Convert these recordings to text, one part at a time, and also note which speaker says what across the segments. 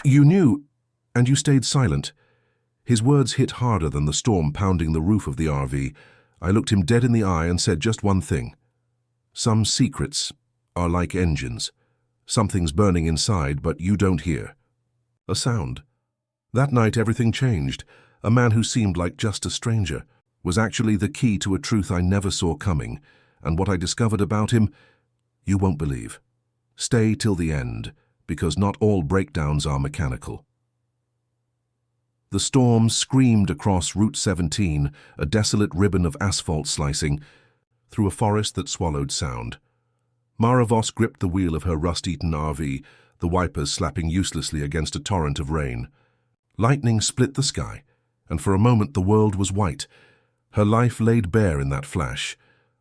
Speaker 1: You knew, and you stayed silent. His words hit harder than the storm pounding the roof of the RV. I looked him dead in the eye and said just one thing. Some secrets are like engines. Something's burning inside, but you don't hear a sound. That night everything changed. A man who seemed like just a stranger was actually the key to a truth I never saw coming, and what I discovered about him, you won't believe. Stay till the end, because not all breakdowns are mechanical. The storm screamed across Route 17, a desolate ribbon of asphalt slicing, through a forest that swallowed sound. Mara Voss gripped the wheel of her rust-eaten RV, the wipers slapping uselessly against a torrent of rain. Lightning split the sky, and for a moment the world was white. Her life laid bare in that flash,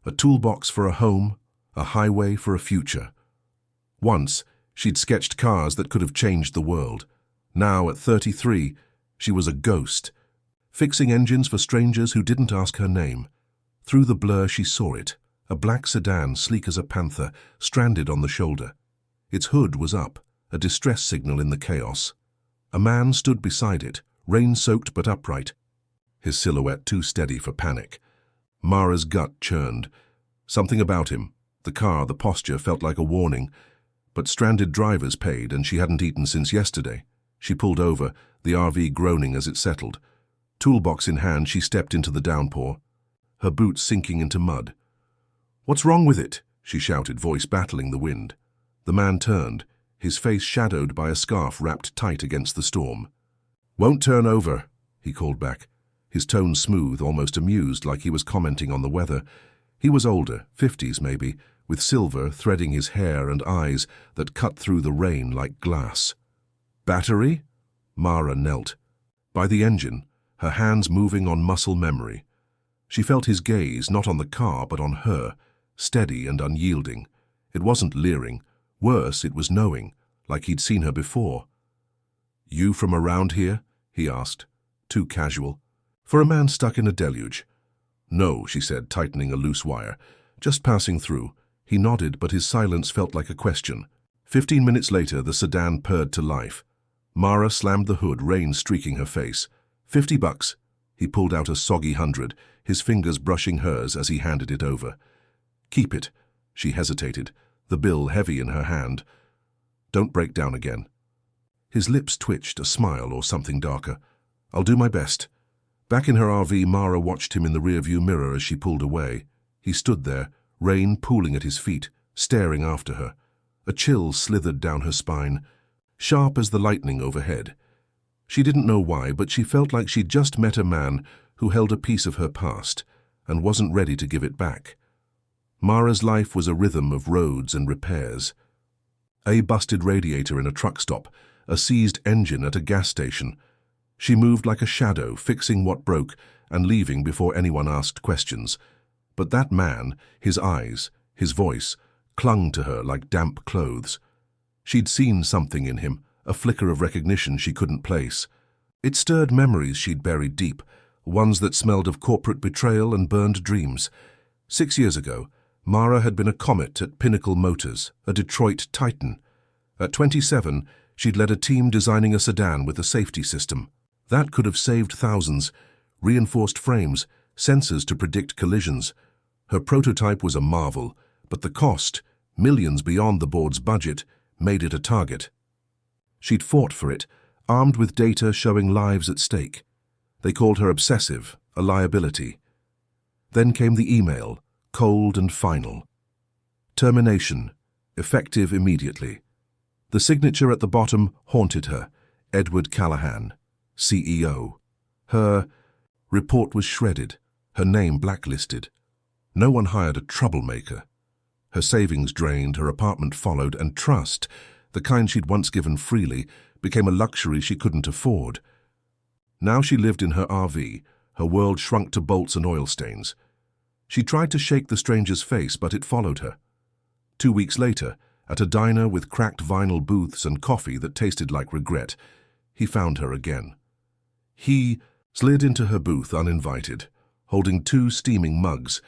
Speaker 1: a toolbox for a home, a highway for a future. Once, she'd sketched cars that could have changed the world. Now, at 33, she was a ghost, fixing engines for strangers who didn't ask her name. Through the blur she saw it, a black sedan sleek as a panther, stranded on the shoulder. Its hood was up, a distress signal in the chaos. A man stood beside it, rain-soaked but upright, his silhouette too steady for panic. Mara's gut churned. Something about him, the car, the posture, felt like a warning. But stranded drivers paid, and she hadn't eaten since yesterday. She pulled over, the RV groaning as it settled. Toolbox in hand, she stepped into the downpour, her boots sinking into mud. "What's wrong with it?" she shouted, voice battling the wind. The man turned, his face shadowed by a scarf wrapped tight against the storm. "Won't turn over," he called back, his tone smooth, almost amused, like he was commenting on the weather. He was older, 50s maybe, with silver threading his hair and eyes that cut through the rain like glass. "Battery?" Mara knelt. By the engine, her hands moving on muscle memory. She felt his gaze, not on the car, but on her, steady and unyielding. It wasn't leering. Worse, it was knowing, like he'd seen her before. "You from around here?" he asked, too casual. For a man stuck in a deluge. "No," she said, tightening a loose wire. "Just passing through." He nodded, but his silence felt like a question. 15 minutes later, the sedan purred to life. Mara slammed the hood, rain streaking her face. $50. He pulled out a soggy 100, his fingers brushing hers as he handed it over. "Keep it." She hesitated, the bill heavy in her hand. "Don't break down again." His lips twitched, a smile or something darker. "I'll do my best." Back in her RV, Mara watched him in the rearview mirror as she pulled away. He stood there, rain pooling at his feet, staring after her. A chill slithered down her spine, sharp as the lightning overhead. She didn't know why, but she felt like she'd just met a man who held a piece of her past and wasn't ready to give it back. Mara's life was a rhythm of roads and repairs. A busted radiator in a truck stop, a seized engine at a gas station. She moved like a shadow, fixing what broke and leaving before anyone asked questions. But that man, his eyes, his voice, clung to her like damp clothes. She'd seen something in him, a flicker of recognition she couldn't place. It stirred memories she'd buried deep, ones that smelled of corporate betrayal and burned dreams. 6 years ago, Mara had been a comet at Pinnacle Motors, a Detroit titan. At 27, she'd led a team designing a sedan with a safety system. That could have saved thousands. Reinforced frames, sensors to predict collisions. Her prototype was a marvel, but the cost, millions beyond the board's budget, made it a target. She'd fought for it, armed with data showing lives at stake. They called her obsessive, a liability. Then came the email, cold and final. Termination, effective immediately. The signature at the bottom haunted her, Edward Callahan, CEO. Her report was shredded, her name blacklisted. No one hired a troublemaker. Her savings drained, her apartment followed, and trust, the kind she'd once given freely, became a luxury she couldn't afford. Now she lived in her RV, her world shrunk to bolts and oil stains. She tried to shake the stranger's face, but it followed her. 2 weeks later, at a diner with cracked vinyl booths and coffee that tasted like regret, he found her again. He slid into her booth uninvited, holding 2 steaming mugs.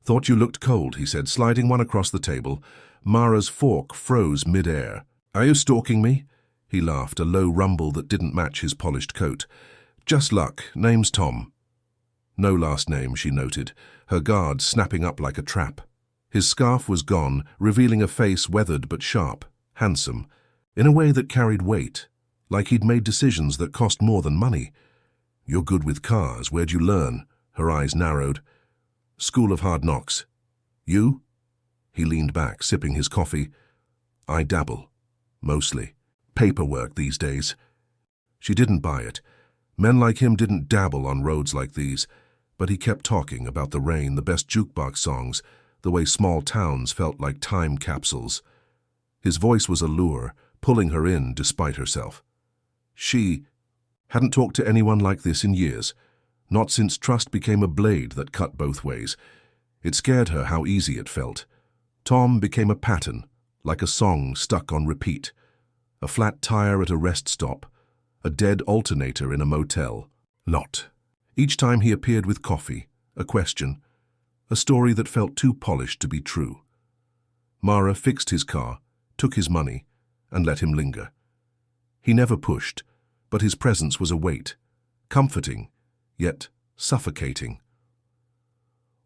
Speaker 1: "Thought you looked cold," he said, sliding one across the table. Mara's fork froze mid-air. "Are you stalking me?" He laughed, a low rumble that didn't match his polished coat. Just luck. Name's Tom. No last name, she noted, her guard snapping up like a trap. His scarf was gone, revealing a face weathered but sharp, handsome, in a way that carried weight, like he'd made decisions that cost more than money. You're good with cars. Where'd you learn? Her eyes narrowed. School of Hard Knocks. You? He leaned back, sipping his coffee. I dabble. Mostly. Paperwork these days. She didn't buy it. Men like him didn't dabble on roads like these. But he kept talking about the rain, the best jukebox songs, the way small towns felt like time capsules. His voice was a lure, pulling her in despite herself. She hadn't talked to anyone like this in years, not since trust became a blade that cut both ways. It scared her how easy it felt. Tom became a pattern, like a song stuck on repeat. A flat tire at a rest stop, a dead alternator in a motel. Lot. Each time he appeared with coffee, a question, a story that felt too polished to be true. Mara fixed his car, took his money, and let him linger. He never pushed, but his presence was a weight, comforting, yet suffocating.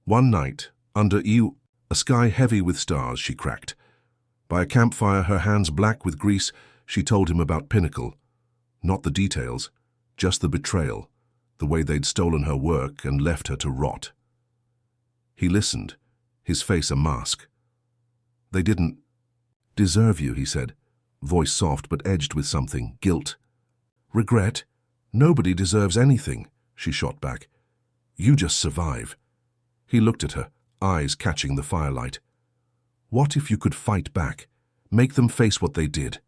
Speaker 1: One night, under a sky heavy with stars, she cracked. By a campfire, her hands black with grease, she told him about Pinnacle. Not the details, just the betrayal, the way they'd stolen her work and left her to rot. He listened, his face a mask. They didn't deserve you, he said, voice soft but edged with something, guilt. Regret? Nobody deserves anything, she shot back. You just survive. He looked at her, eyes catching the firelight. What if you could fight back, make them face what they did?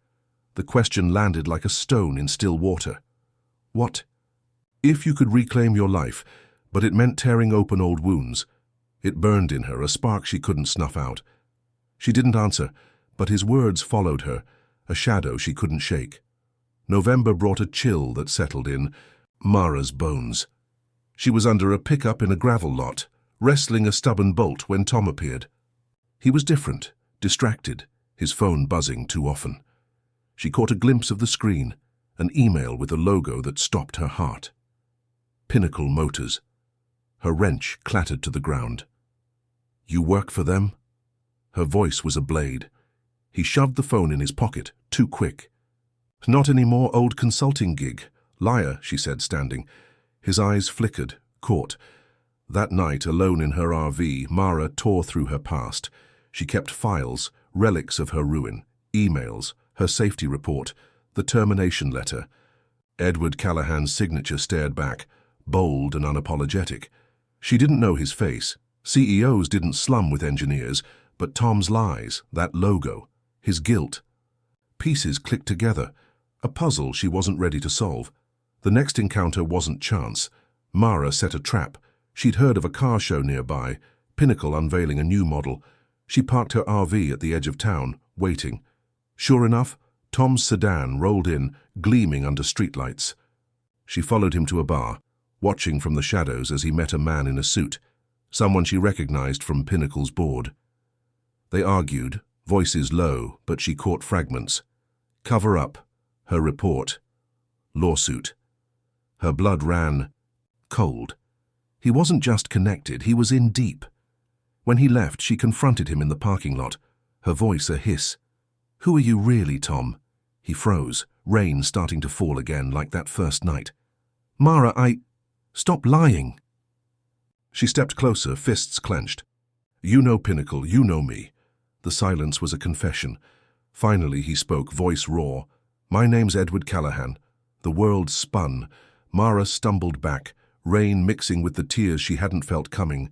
Speaker 1: The question landed like a stone in still water. What if you could reclaim your life, but it meant tearing open old wounds? It burned in her, a spark she couldn't snuff out. She didn't answer, but his words followed her, a shadow she couldn't shake. November brought a chill that settled in Mara's bones. She was under a pickup in a gravel lot, wrestling a stubborn bolt when Tom appeared. He was different, distracted, his phone buzzing too often. She caught a glimpse of the screen, an email with a logo that stopped her heart. Pinnacle Motors. Her wrench clattered to the ground. You work for them? Her voice was a blade. He shoved the phone in his pocket, too quick. Not any more old consulting gig. Liar, she said, standing. His eyes flickered, caught. That night, alone in her RV, Mara tore through her past. She kept files, relics of her ruin, emails, her safety report, the termination letter. Edward Callahan's signature stared back, bold and unapologetic. She didn't know his face. CEOs didn't slum with engineers, but Tom's lies, that logo, his guilt. Pieces clicked together, a puzzle she wasn't ready to solve. The next encounter wasn't chance. Mara set a trap. She'd heard of a car show nearby, Pinnacle unveiling a new model. She parked her RV at the edge of town, waiting. Sure enough, Tom's sedan rolled in, gleaming under streetlights. She followed him to a bar, watching from the shadows as he met a man in a suit, someone she recognized from Pinnacle's board. They argued, voices low, but she caught fragments. Cover up, her report, lawsuit. Her blood ran cold. He wasn't just connected, he was in deep. When he left, she confronted him in the parking lot, her voice a hiss. Who are you really, Tom? He froze, rain starting to fall again like that first night. Mara, Stop lying. She stepped closer, fists clenched. You know Pinnacle, you know me. The silence was a confession. Finally he spoke, voice raw. My name's Edward Callahan. The world spun. Mara stumbled back, rain mixing with the tears she hadn't felt coming.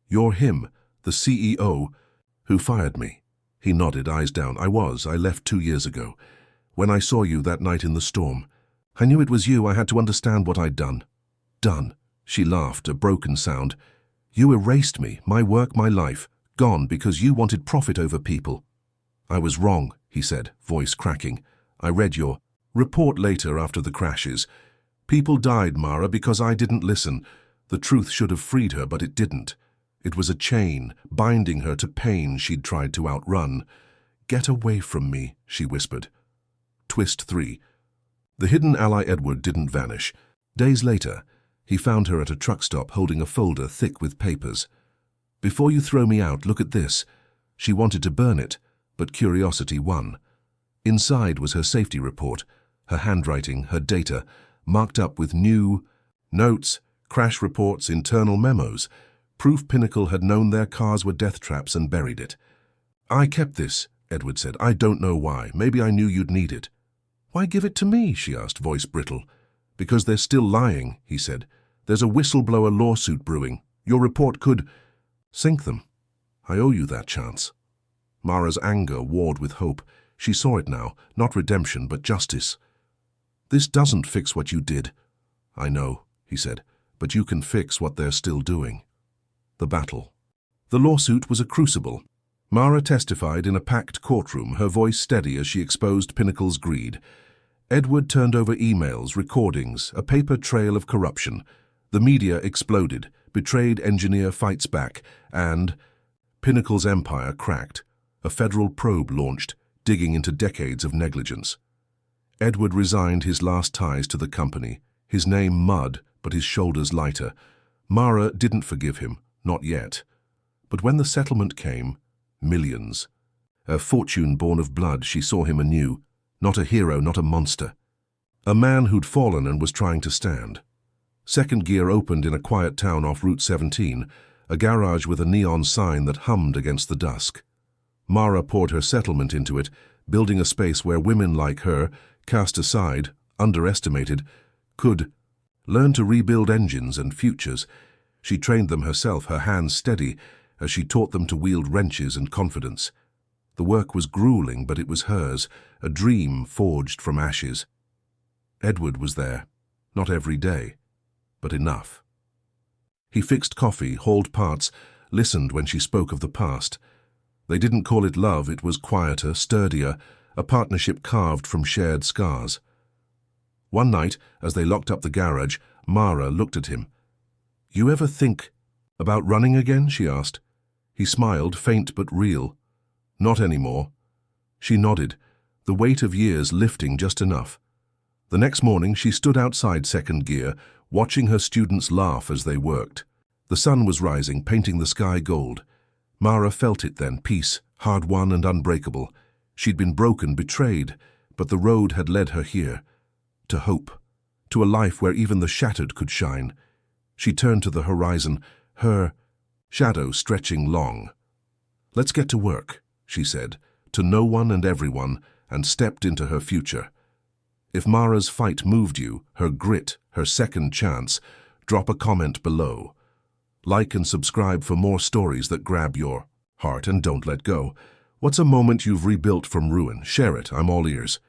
Speaker 1: You're him, the CEO, who fired me. He nodded, eyes down. I left 2 years ago. When I saw you that night in the storm, I knew it was you. I had to understand what I'd done. Done. She laughed, a broken sound. You erased me, my work, my life, gone because you wanted profit over people. I was wrong, he said, voice cracking. I read your report later after the crashes. People died, Mara, because I didn't listen. The truth should have freed her, but it didn't. It was a chain, binding her to pain she'd tried to outrun. Get away from me, she whispered. Twist 3. The hidden ally Edward didn't vanish. Days later, he found her at a truck stop holding a folder thick with papers. "Before you throw me out, look at this." She wanted to burn it, but curiosity won. Inside was her safety report, her handwriting, her data, marked up with new notes, crash reports, internal memos. Proof Pinnacle had known their cars were death traps and buried it. "I kept this," Edward said. "I don't know why. Maybe I knew you'd need it." "Why give it to me?" she asked, voice brittle. "Because they're still lying," he said. "There's a whistleblower lawsuit brewing. Your report could sink them. I owe you that chance." Mara's anger warred with hope. She saw it now, not redemption, but justice. "This doesn't fix what you did." "I know," he said, "but you can fix what they're still doing." The battle. The lawsuit was a crucible. Mara testified in a packed courtroom, her voice steady as she exposed Pinnacle's greed. Edward turned over emails, recordings, a paper trail of corruption. The media exploded. Betrayed engineer fights back, and Pinnacle's empire cracked. A federal probe launched, digging into decades of negligence. Edward resigned his last ties to the company, his name mud, but his shoulders lighter. Mara didn't forgive him, not yet. But when the settlement came, millions. A fortune born of blood, she saw him anew. Not a hero, not a monster. A man who'd fallen and was trying to stand. Second Gear opened in a quiet town off Route 17, a garage with a neon sign that hummed against the dusk. Mara poured her settlement into it, building a space where women like her, cast aside, underestimated, could learn to rebuild engines and futures. She trained them herself, her hands steady, as she taught them to wield wrenches and confidence. The work was grueling, but it was hers, a dream forged from ashes. Edward was there, not every day, but enough. He fixed coffee, hauled parts, listened when she spoke of the past. They didn't call it love, it was quieter, sturdier, a partnership carved from shared scars. One night, as they locked up the garage, Mara looked at him. "You ever think about running again?" she asked. He smiled, faint but real. "Not anymore." She nodded, the weight of years lifting just enough. The next morning, she stood outside Second Gear, watching her students laugh as they worked. The sun was rising, painting the sky gold. Mara felt it then, peace, hard-won and unbreakable. She'd been broken, betrayed, but the road had led her here. To hope, to a life where even the shattered could shine. She turned to the horizon, her shadow stretching long. "Let's get to work," she said, to no one and everyone, and stepped into her future. If Mara's fight moved you, her grit, her second chance, drop a comment below. Like and subscribe for more stories that grab your heart and don't let go. What's a moment you've rebuilt from ruin? Share it, I'm all ears.